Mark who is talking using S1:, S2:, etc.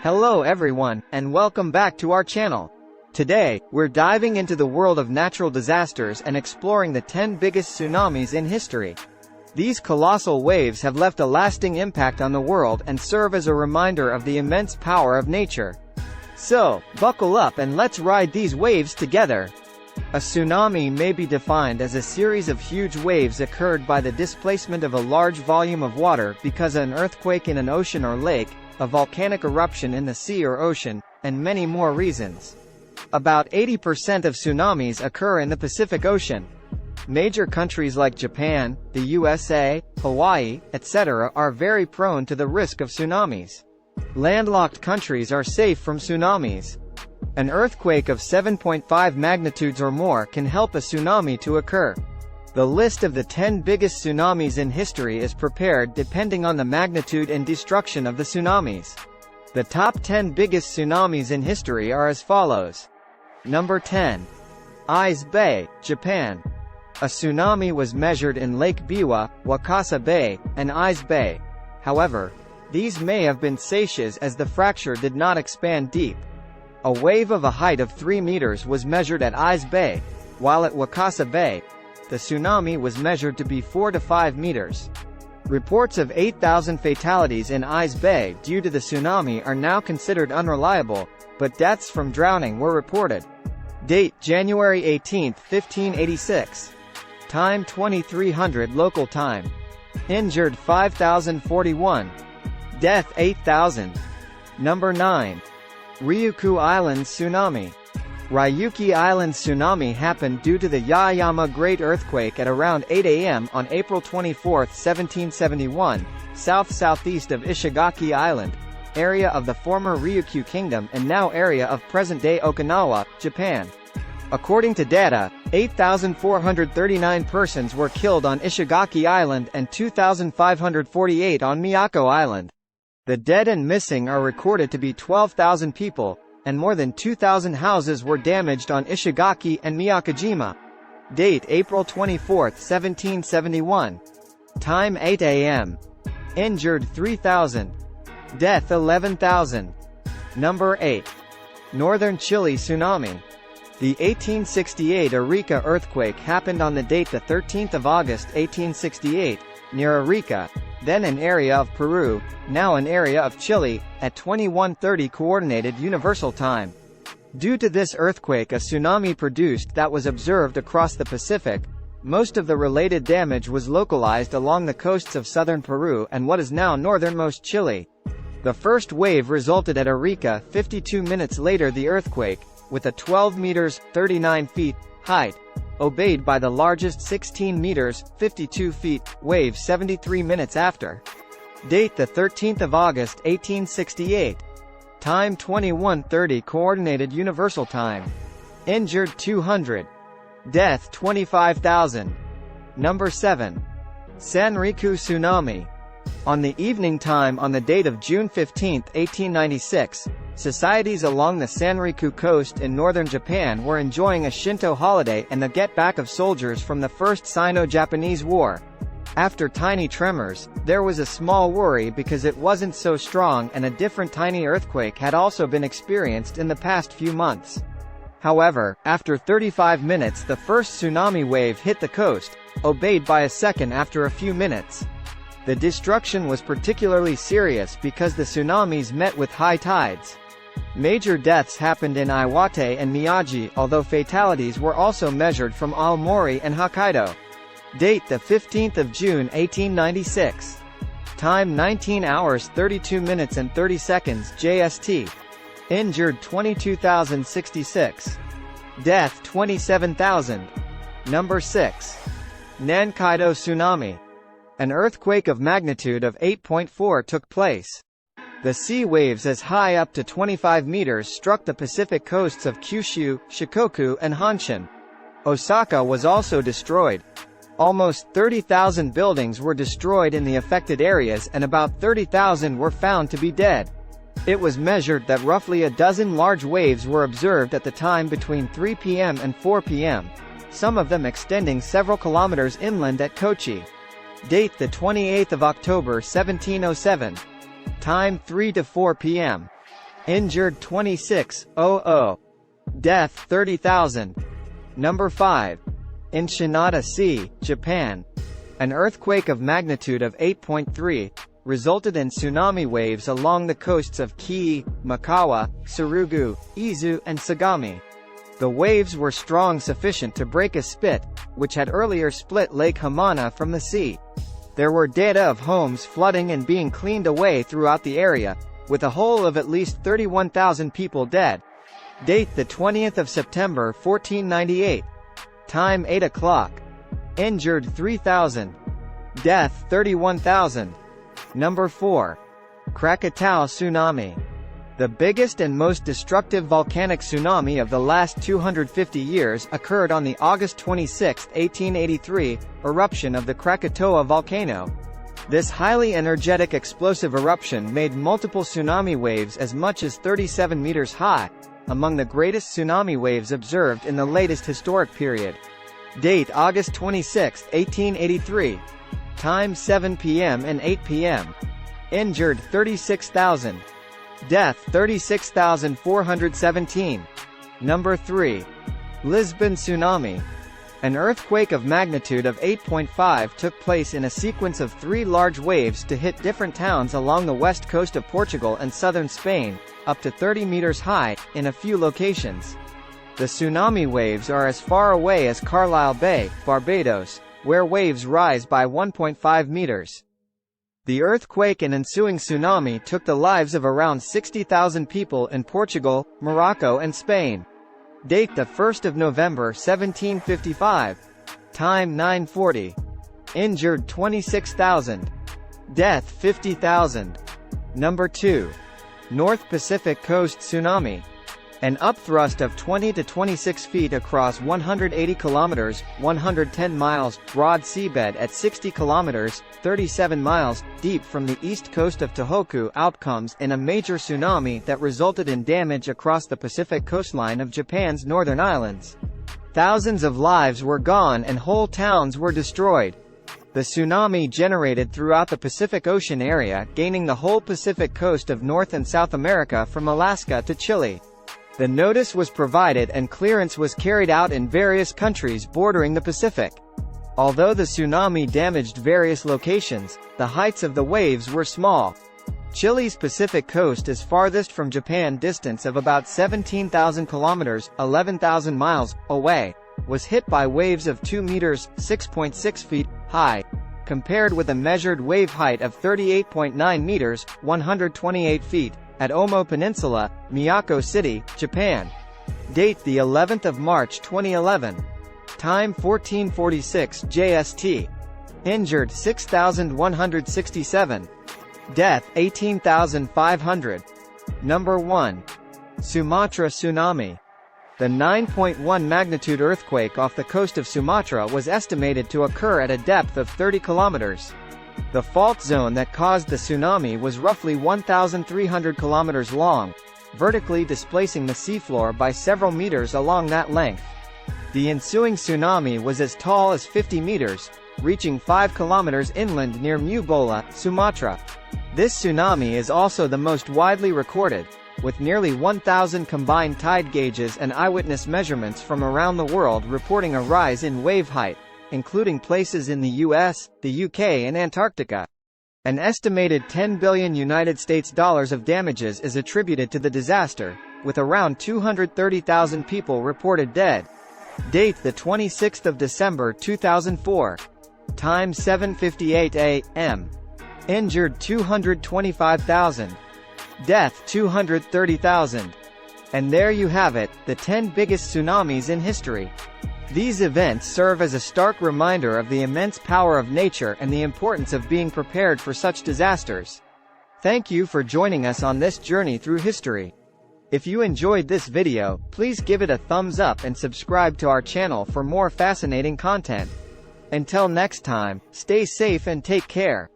S1: Hello everyone, and welcome back to our channel. Today, we're diving into the world of natural disasters and exploring the 10 biggest tsunamis in history. These colossal waves have left a lasting impact on the world and serve as a reminder of the immense power of nature. So, buckle up and let's ride these waves together. A tsunami may be defined as a series of huge waves occurred by the displacement of a large volume of water because of an earthquake in an ocean or lake, a volcanic eruption in the sea or ocean, and many more reasons. About 80% of tsunamis occur in the Pacific Ocean. Major countries like Japan, the USA, Hawaii, etc. are very prone to the risk of tsunamis. Landlocked countries are safe from tsunamis. An earthquake of 7.5 magnitudes or more can help a tsunami to occur. The list of the 10 biggest tsunamis in history is prepared depending on the magnitude and destruction of the tsunamis. The top 10 biggest tsunamis in history are as follows. Number 10. Ise Bay, Japan. A tsunami was measured in Lake Biwa, Wakasa Bay, and Ise Bay. However, these may have been seiches as the fracture did not expand deep. A wave of a height of 3 meters was measured at Ise Bay, while at Wakasa Bay, the tsunami was measured to be 4 to 5 meters. Reports of 8,000 fatalities in Ise Bay due to the tsunami are now considered unreliable, but deaths from drowning were reported. Date January 18, 1586. Time 2300 local time. Injured 5,041. Death 8,000. Number 9. Ryukyu Island Tsunami. Ryukyu Island tsunami happened due to the Yaeyama Great Earthquake at around 8 a.m. on April 24, 1771, south-southeast of Ishigaki Island, area of the former Ryukyu Kingdom and now area of present-day Okinawa, Japan. According to data, 8,439 persons were killed on Ishigaki Island and 2,548 on Miyako Island. The dead and missing are recorded to be 12,000 people, and more than 2,000 houses were damaged on Ishigaki and Miyakojima. Date April 24, 1771. Time 8 a.m. Injured 3,000. Death 11,000. Number 8. Northern Chile Tsunami. The 1868 Arica earthquake happened on the date 13 August 1868, near Arica, then an area of Peru, now an area of Chile, at 21:30 Coordinated Universal Time. Due to this earthquake a tsunami produced that was observed across the Pacific. Most of the related damage was localized along the coasts of southern Peru and what is now northernmost Chile. The first wave resulted at Arica 52 minutes later the earthquake, with a 12 meters, 39 feet, height, obeyed by the largest 16 meters, 52 feet, wave 73 minutes after. Date 13 August 1868. Time 21:30 Coordinated Universal Time. Injured 200. Death 25,000. Number 7. Sanriku Tsunami. On the evening time on the date of June 15, 1896, societies along the Sanriku coast in northern Japan were enjoying a Shinto holiday and the get-back of soldiers from the First Sino-Japanese War. After tiny tremors, there was a small worry because it wasn't so strong and a different tiny earthquake had also been experienced in the past few months. However, after 35 minutes the first tsunami wave hit the coast, obeyed by a second after a few minutes. The destruction was particularly serious because the tsunamis met with high tides. Major deaths happened in Iwate and Miyagi, although fatalities were also measured from Aomori and Hokkaido. Date 15 June 1896. Time 19 hours 32 minutes and 30 seconds JST. Injured 22,066. Death 27,000. Number 6. Nankaido Tsunami. An earthquake of magnitude of 8.4 took place. The sea waves as high up to 25 meters struck the Pacific coasts of Kyushu, Shikoku and Honshin. Osaka was also destroyed. Almost 30,000 buildings were destroyed in the affected areas and about 30,000 were found to be dead. It was measured that roughly a dozen large waves were observed at the time between 3 p.m. and 4 p.m., some of them extending several kilometers inland at Kochi. Date 28 October 1707. Time 3 to 4 p.m. Injured 26,000. Death 30,000. Number 5. In Shinada Sea, Japan. An earthquake of magnitude of 8.3 resulted in tsunami waves along the coasts of Kii, Mikawa, Tsurugu, Izu and Sagami. The waves were strong sufficient to break a spit, which had earlier split Lake Hamana from the sea. There were data of homes flooding and being cleaned away throughout the area, with a whole of at least 31,000 people dead. Date the 20th of September 1498. Time 8 o'clock. Injured 3,000. Death 31,000. Number 4. Krakatau Tsunami. The biggest and most destructive volcanic tsunami of the last 250 years occurred on the August 26, 1883, eruption of the Krakatoa volcano. This highly energetic explosive eruption made multiple tsunami waves as much as 37 meters high, among the greatest tsunami waves observed in the latest historic period. Date August 26, 1883. Time 7 p.m. and 8 p.m. Injured 36,000. Death 36,417. Number 3. Lisbon Tsunami. An earthquake of magnitude of 8.5 took place in a sequence of 3 large waves to hit different towns along the west coast of Portugal and southern Spain, up to 30 meters high, in a few locations. The tsunami waves are as far away as Carlisle Bay, Barbados, where waves rise by 1.5 meters. The earthquake and ensuing tsunami took the lives of around 60,000 people in Portugal, Morocco and Spain. Date the 1st of November 1755. Time 9:40. Injured 26,000. Death 50,000. Number 2. North Pacific Coast Tsunami. An upthrust of 20 to 26 feet across 180 kilometers, 110 miles, broad seabed at 60 kilometers, 37 miles, deep from the east coast of Tohoku outcomes in a major tsunami that resulted in damage across the Pacific coastline of Japan's northern islands. Thousands of lives were gone and whole towns were destroyed. The tsunami generated throughout the Pacific Ocean area, gaining the whole Pacific coast of North and South America from Alaska to Chile. The notice was provided and clearance was carried out in various countries bordering the Pacific. Although the tsunami damaged various locations, the heights of the waves were small. Chile's Pacific coast is farthest from Japan, distance of about 17,000 kilometers, 11,000 miles, away, was hit by waves of 2 meters, 6.6 feet, high, compared with a measured wave height of 38.9 meters, 128 feet, at Omo Peninsula, Miyako City, Japan. Date the 11th of March 2011. Time 14:46 JST. Injured 6,167. Death 18,500. Number 1. Sumatra Tsunami. The 9.1 magnitude earthquake off the coast of Sumatra was estimated to occur at a depth of 30 kilometers. The fault zone that caused the tsunami was roughly 1,300 kilometers long, vertically displacing the seafloor by several meters along that length. The ensuing tsunami was as tall as 50 meters, reaching 5 kilometers inland near Mubola, Sumatra. This tsunami is also the most widely recorded, with nearly 1,000 combined tide gauges and eyewitness measurements from around the world reporting a rise in wave height, including places in the US, the UK and Antarctica. An estimated $10 billion US of damages is attributed to the disaster, with around 230,000 people reported dead. Date the 26th of December 2004. Time 7:58 a.m. Injured 225,000. Death 230,000. And there you have it, the 10 biggest tsunamis in history. These events serve as a stark reminder of the immense power of nature and the importance of being prepared for such disasters. Thank you for joining us on this journey through history. If you enjoyed this video, please give it a thumbs up and subscribe to our channel for more fascinating content. Until next time, stay safe and take care.